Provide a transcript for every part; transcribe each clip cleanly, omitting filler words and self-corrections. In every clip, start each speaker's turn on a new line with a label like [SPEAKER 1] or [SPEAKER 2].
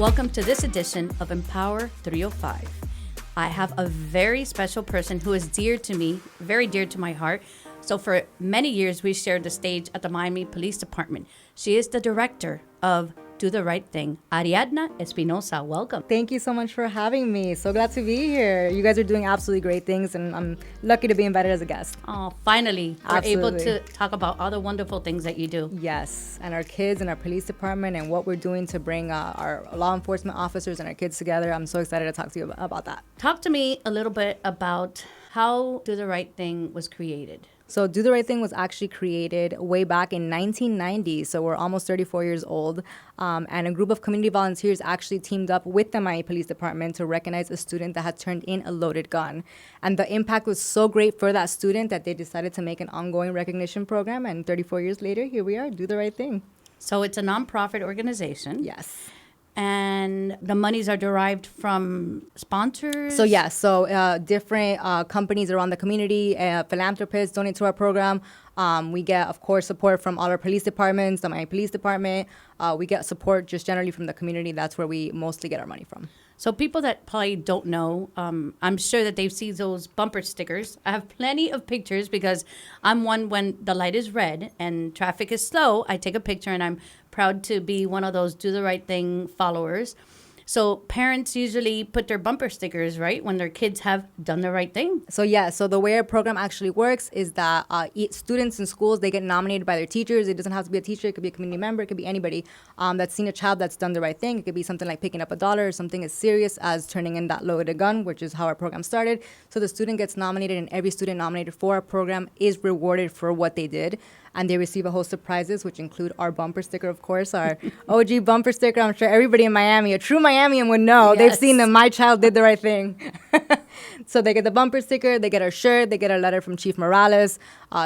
[SPEAKER 1] Welcome to this edition of Empower 305. I have a very special person who is dear to me, very dear to my heart. So for many years, we shared the stage at the Miami Police Department. She is the director of Do the Right Thing, Ariadna Espinosa. Welcome.
[SPEAKER 2] Thank you so much for having me. So glad to be here. You guys are doing absolutely great things, and I'm lucky to be invited as a guest.
[SPEAKER 1] Oh, finally, we're able
[SPEAKER 2] Absolutely.
[SPEAKER 1] to talk about all the wonderful things that you do.
[SPEAKER 2] Yes, and our kids and our police department and what we're doing to bring our law enforcement officers and our kids together. I'm so excited to talk to you about that.
[SPEAKER 1] Talk to me a little bit about how Do the Right Thing was created.
[SPEAKER 2] So Do the Right Thing was actually created way back in 1990. So we're almost 34 years old. And a group of community volunteers actually teamed up with the Miami Police Department to recognize a student that had turned in a loaded gun. And the impact was so great for that student that they decided to make an ongoing recognition program. And 34 years later, here we are, Do the Right Thing.
[SPEAKER 1] So it's a nonprofit organization.
[SPEAKER 2] Yes.
[SPEAKER 1] And the monies are derived from sponsors?
[SPEAKER 2] So yes, different companies around the community, philanthropists donate to our program. We get, of course, support from all our police departments, the Miami Police Department. We get support just generally from the community. That's where we mostly get our money from.
[SPEAKER 1] So people that probably don't know, I'm sure that they've seen those bumper stickers. I have plenty of pictures because I'm one when the light is red and traffic is slow. I take a picture and I'm proud to be one of those Do the Right Thing followers. So parents usually put their bumper stickers, right, when their kids have done the right thing.
[SPEAKER 2] So the way our program actually works is that students in schools, they get nominated by their teachers. It doesn't have to be a teacher. It could be a community member. It could be anybody that's seen a child that's done the right thing. It could be something like picking up $1 or something as serious as turning in that loaded gun, which is how our program started. So the student gets nominated, and every student nominated for our program is rewarded for what they did. And they receive a host of prizes, which include our bumper sticker, of course, our OG bumper sticker. I'm sure everybody in Miami, a true Miamian would know.
[SPEAKER 1] Yes.
[SPEAKER 2] They've seen them. My child did the right thing. So they get the bumper sticker, they get our shirt, they get a letter from Chief Morales,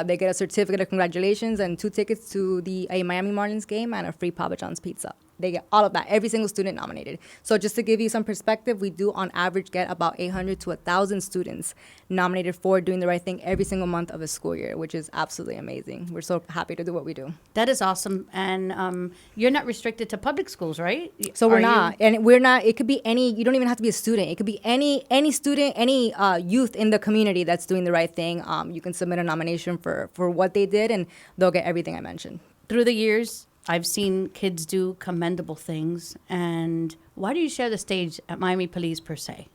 [SPEAKER 2] they get a certificate of congratulations and 2 tickets to a Miami Marlins game and a free Papa John's pizza. They get all of that, every single student nominated. So just to give you some perspective, we do on average get about 800 to 1,000 students nominated for doing the right thing every single month of a school year, which is absolutely amazing. We're so happy to do what we do.
[SPEAKER 1] That is awesome. And you're not restricted to public schools, right?
[SPEAKER 2] So we're
[SPEAKER 1] Are
[SPEAKER 2] not, and we're not. It could be any. You don't even have to be a student. It could be any student, any youth in the community that's doing the right thing. You can submit a nomination for what they did, and they'll get everything I mentioned.
[SPEAKER 1] Through the years, I've seen kids do commendable things. And why do you share the stage at Miami Police per se?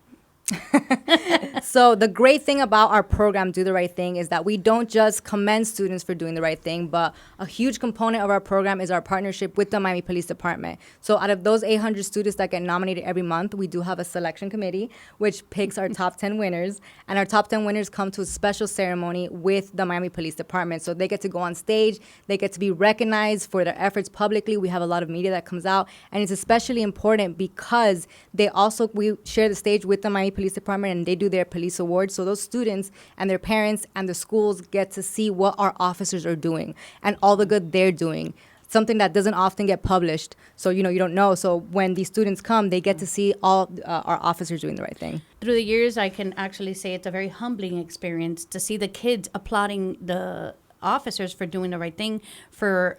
[SPEAKER 2] So the great thing about our program, Do the Right Thing, is that we don't just commend students for doing the right thing, but a huge component of our program is our partnership with the Miami Police Department. So out of those 800 students that get nominated every month, we do have a selection committee, which picks our top 10 winners. And our top 10 winners come to a special ceremony with the Miami Police Department. So they get to go on stage. They get to be recognized for their efforts publicly. We have a lot of media that comes out. And it's especially important because we share the stage with the Miami Police Department, and they do their police awards. So those students and their parents and the schools get to see what our officers are doing and all the good they're doing. Something that doesn't often get published. So, you don't know. So when these students come, they get to see all our officers doing the right thing.
[SPEAKER 1] Through the years, I can actually say it's a very humbling experience to see the kids applauding the officers for doing the right thing, for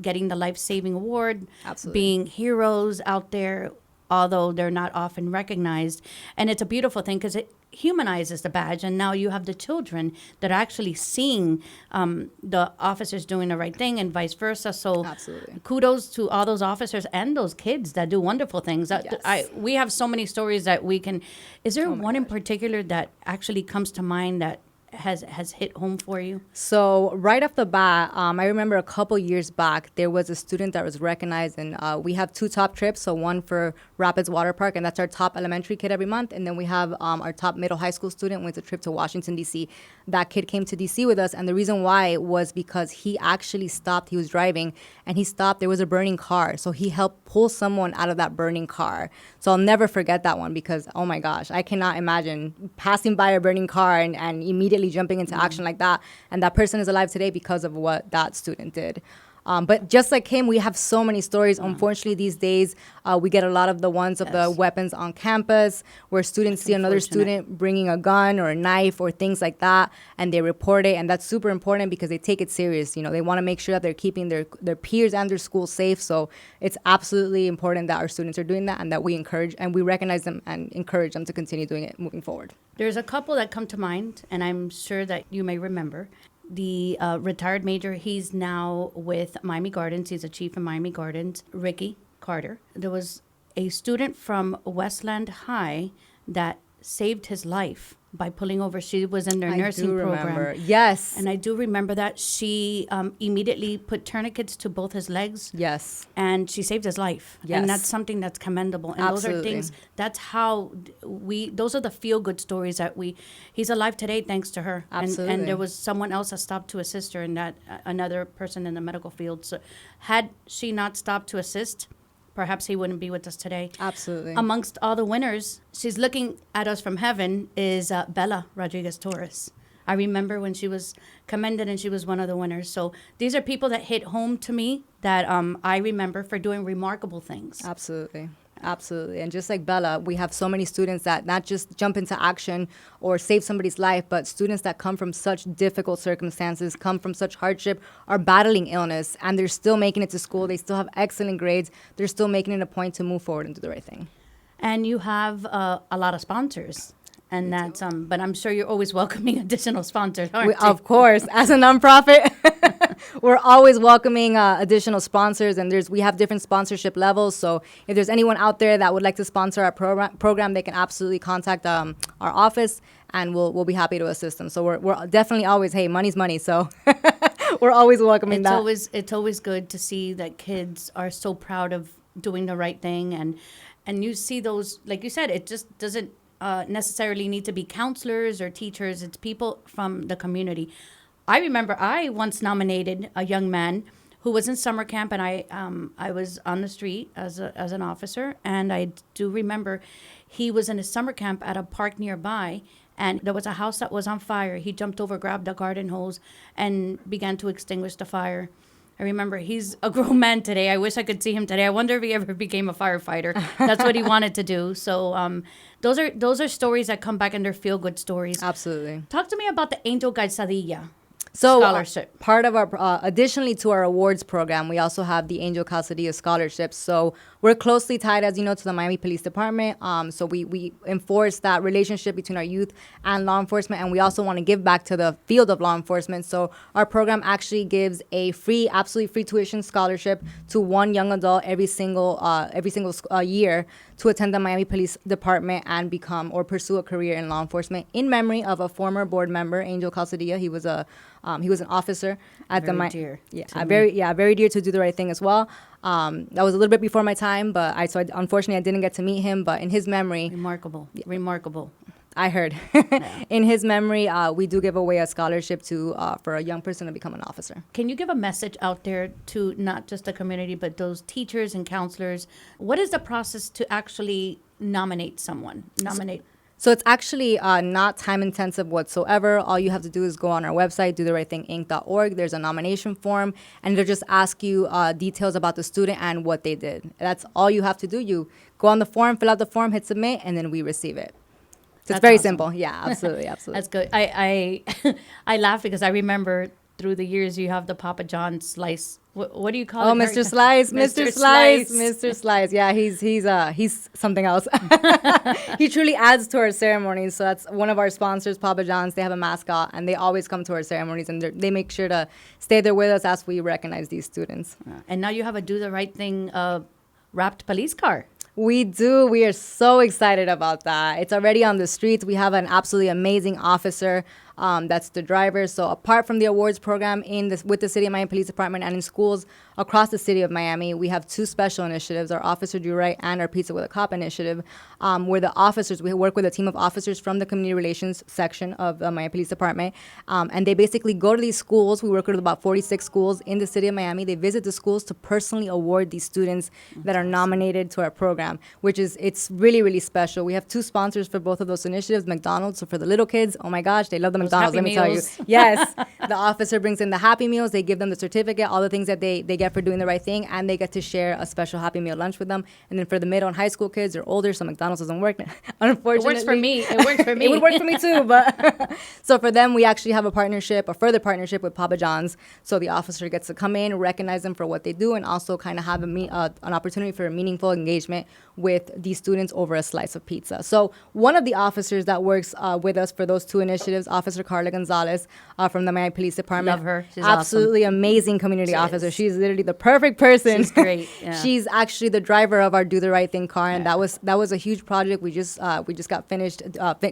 [SPEAKER 1] getting the life-saving award,
[SPEAKER 2] Absolutely.
[SPEAKER 1] being heroes out there, although they're not often recognized. And it's a beautiful thing because it humanizes the badge. And now you have the children that are actually seeing the officers doing the right thing and vice versa. So
[SPEAKER 2] Absolutely.
[SPEAKER 1] kudos to all those officers and those kids that do wonderful things.
[SPEAKER 2] Yes.
[SPEAKER 1] We have so many stories that we can. Is there one in particular that actually comes to mind that has hit home for you?
[SPEAKER 2] So right off the bat, I remember a couple years back, there was a student that was recognized, and we have 2 top trips. So one for Rapids Water Park, and that's our top elementary kid every month. And then we have our top middle high school student went a trip to Washington, D.C. That kid came to D.C. with us, and the reason why was because he actually stopped. He was driving, and he stopped. There was a burning car, so he helped pull someone out of that burning car. So I'll never forget that one because, oh my gosh, I cannot imagine passing by a burning car and immediately jumping into action like that. And that person is alive today because of what that student did. But just like him, we have so many stories. Unfortunately, these days, we get a lot of the ones of the
[SPEAKER 1] Yes.
[SPEAKER 2] weapons on campus where students see another
[SPEAKER 1] unfortunate.
[SPEAKER 2] student bringing a gun or a knife or things like that, and they report it. And that's super important because they take it serious. You know, they want to make sure that they're keeping their peers and their school safe. So it's absolutely important that our students are doing that and that we encourage and we recognize them and encourage them to continue doing it moving forward.
[SPEAKER 1] There's a couple that come to mind, and I'm sure that you may remember. The retired major, he's now with Miami Gardens. He's a chief in Miami Gardens, Ricky Carter. There was a student from Westland High that saved his life by pulling over. She was in their nursing program.
[SPEAKER 2] Yes.
[SPEAKER 1] And I do remember that she immediately put tourniquets to both his legs.
[SPEAKER 2] Yes.
[SPEAKER 1] And she saved his life.
[SPEAKER 2] Yes.
[SPEAKER 1] And that's something that's commendable. And those are
[SPEAKER 2] Absolutely.
[SPEAKER 1] things, that's how those are the feel good stories that he's alive today thanks to her.
[SPEAKER 2] Absolutely.
[SPEAKER 1] And there was someone else that stopped to assist her in that, another person in the medical field. So had she not stopped to assist, perhaps he wouldn't be with us today.
[SPEAKER 2] Absolutely.
[SPEAKER 1] Amongst all the winners, she's looking at us from heaven, is Bella Rodriguez Torres. I remember when she was commended and she was one of the winners. So these are people that hit home to me that I remember for doing remarkable things.
[SPEAKER 2] Absolutely. Absolutely. And just like Bella, we have so many students that not just jump into action or save somebody's life, but students that come from such difficult circumstances, come from such hardship, are battling illness, and they're still making it to school. They still have excellent grades. They're still making it a point to move forward and do the right thing.
[SPEAKER 1] And you have a lot of sponsors. And that's, but I'm sure you're always welcoming additional sponsors, aren't you?
[SPEAKER 2] Of course, as a nonprofit, we're always welcoming additional sponsors, and we have different sponsorship levels. So if there's anyone out there that would like to sponsor our program, they can absolutely contact our office, and we'll be happy to assist them. So we're definitely always, hey, money's money. So we're always welcoming that.
[SPEAKER 1] It's always good to see that kids are so proud of doing the right thing, and you see those, like you said, it just doesn't necessarily need to be counselors or teachers. It's people from the community. I remember I once nominated a young man who was in summer camp, and I was on the street as an officer, and I do remember he was in a summer camp at a park nearby, and there was a house that was on fire. He jumped over, grabbed a garden hose, and began to extinguish the fire. I remember he's a grown man today. I wish I could see him today. I wonder if he ever became a firefighter. That's what he wanted to do. So those are stories that come back and they're feel-good stories.
[SPEAKER 2] Absolutely.
[SPEAKER 1] Talk to me about the Angel Calzadilla
[SPEAKER 2] So
[SPEAKER 1] scholarship.
[SPEAKER 2] part of our, additionally to our awards program, we also have the Angel Calzadilla Scholarship. So we're closely tied, as you know, to the Miami Police Department. So we enforce that relationship between our youth and law enforcement, and we also want to give back to the field of law enforcement. So our program actually gives a absolutely free tuition scholarship to one young adult every single year to attend the Miami Police Department and become or pursue a career in law enforcement in memory of a former board member, Angel Calzadilla. He was an officer at
[SPEAKER 1] Very dear to me.
[SPEAKER 2] very dear to do the right thing as well. That was a little bit before my time, but unfortunately I didn't get to meet him. But in his memory,
[SPEAKER 1] Remarkable.
[SPEAKER 2] I heard in his memory, we do give away a scholarship for a young person to become an officer.
[SPEAKER 1] Can you give a message out there to not just the community, but those teachers and counselors? What is the process to actually nominate someone?
[SPEAKER 2] So it's actually not time intensive whatsoever. All you have to do is go on our website, dotherightThingInc.org. There's a nomination form, and they'll just ask you details about the student and what they did. That's all you have to do. You go on the form, fill out the form, hit submit, and then we receive it. So it's very
[SPEAKER 1] awesome.
[SPEAKER 2] simple. Yeah, absolutely.
[SPEAKER 1] That's good. I laugh because I remember through the years you have the Papa John slice. What do you call it?
[SPEAKER 2] Oh, Mr. Slice, Mr. Slice, Mr. Slice. Yeah, he's something else. He truly adds to our ceremonies. So that's one of our sponsors, Papa John's. They have a mascot, and they always come to our ceremonies, and they make sure to stay there with us as we recognize these students.
[SPEAKER 1] And now you have a Do the Right Thing wrapped police car.
[SPEAKER 2] We do. We are so excited about that. It's already on the streets. We have an absolutely amazing officer. That's the driver. So apart from the awards program with the City of Miami Police Department and in schools across the city of Miami, we have two special initiatives, our Officer Do Right and our Pizza with a Cop initiative, where the officers, we work with a team of officers from the Community Relations section of the Miami Police Department, and they basically go to these schools. We work with about 46 schools in the city of Miami. They visit the schools to personally award these students that are nominated to our program, it's really, really special. We have two sponsors for both of those initiatives. McDonald's, so for the little kids, oh my gosh, they love the McDonald's,
[SPEAKER 1] Happy
[SPEAKER 2] let me tell you.
[SPEAKER 1] Meals.
[SPEAKER 2] Yes. The officer brings in the Happy Meals. They give them the certificate, all the things that they get for doing the right thing, and they get to share a special Happy Meal lunch with them. And then for the middle and high school kids, they're older, so McDonald's doesn't work. Unfortunately.
[SPEAKER 1] It works for me. It works for me.
[SPEAKER 2] It would work for me too, but so for them, we actually have a further partnership with Papa John's. So the officer gets to come in, recognize them for what they do, and also kind of have an opportunity for a meaningful engagement with these students over a slice of pizza. So one of the officers that works with us for those two initiatives, Officer Carla Gonzalez from the Miami Police Department.
[SPEAKER 1] Love her. She's
[SPEAKER 2] absolutely amazing community
[SPEAKER 1] She
[SPEAKER 2] officer.
[SPEAKER 1] is.
[SPEAKER 2] She's literally the perfect person.
[SPEAKER 1] She's great. Yeah.
[SPEAKER 2] She's actually the driver of our Do the Right Thing car, and that was a huge project. We just got finished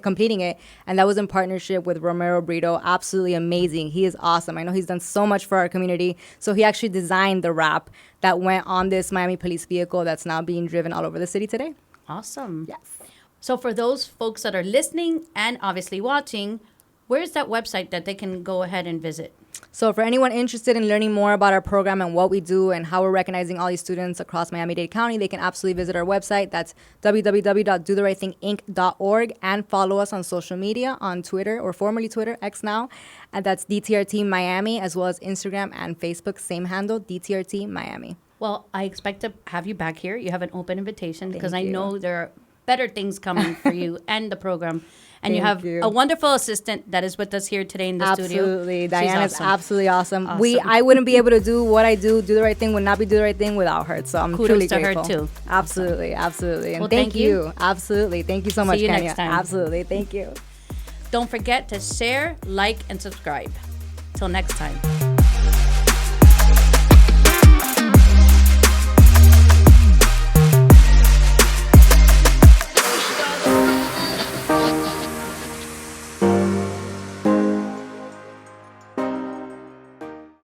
[SPEAKER 2] completing it, and that was in partnership with Romero Brito. Absolutely amazing. He is awesome. I know he's done so much for our community. So he actually designed the wrap that went on this Miami Police vehicle that's now being driven all over the city today.
[SPEAKER 1] Awesome.
[SPEAKER 2] Yes.
[SPEAKER 1] So for those folks that are listening and obviously watching, where's that website that they can go ahead and visit?
[SPEAKER 2] So for anyone interested in learning more about our program and what we do and how we're recognizing all these students across Miami-Dade County, they can absolutely visit our website. That's www.dotherightthinginc.org, and follow us on social media on Twitter, or formerly Twitter, X now. And that's DTRT Miami, as well as Instagram and Facebook, same handle, DTRT Miami.
[SPEAKER 1] Well, I expect to have you back here. You have an open invitation because I
[SPEAKER 2] you.
[SPEAKER 1] know there are better things coming for you and the program. And you
[SPEAKER 2] Thank
[SPEAKER 1] have
[SPEAKER 2] you.
[SPEAKER 1] a wonderful assistant that is with us here today in the studio.
[SPEAKER 2] Absolutely. Diana's
[SPEAKER 1] awesome.
[SPEAKER 2] absolutely awesome.
[SPEAKER 1] Awesome.
[SPEAKER 2] I wouldn't be able to do what I do the right thing, would not be Do the Right Thing without her. So I'm
[SPEAKER 1] Kudos
[SPEAKER 2] truly
[SPEAKER 1] to her,
[SPEAKER 2] grateful.
[SPEAKER 1] too.
[SPEAKER 2] Absolutely, absolutely. And
[SPEAKER 1] Well,
[SPEAKER 2] thank
[SPEAKER 1] thank you.
[SPEAKER 2] you. Absolutely. Thank you so much,
[SPEAKER 1] See you
[SPEAKER 2] Kenya.
[SPEAKER 1] next time.
[SPEAKER 2] Absolutely. Thank you.
[SPEAKER 1] Don't forget to share, like, and subscribe. Till next time.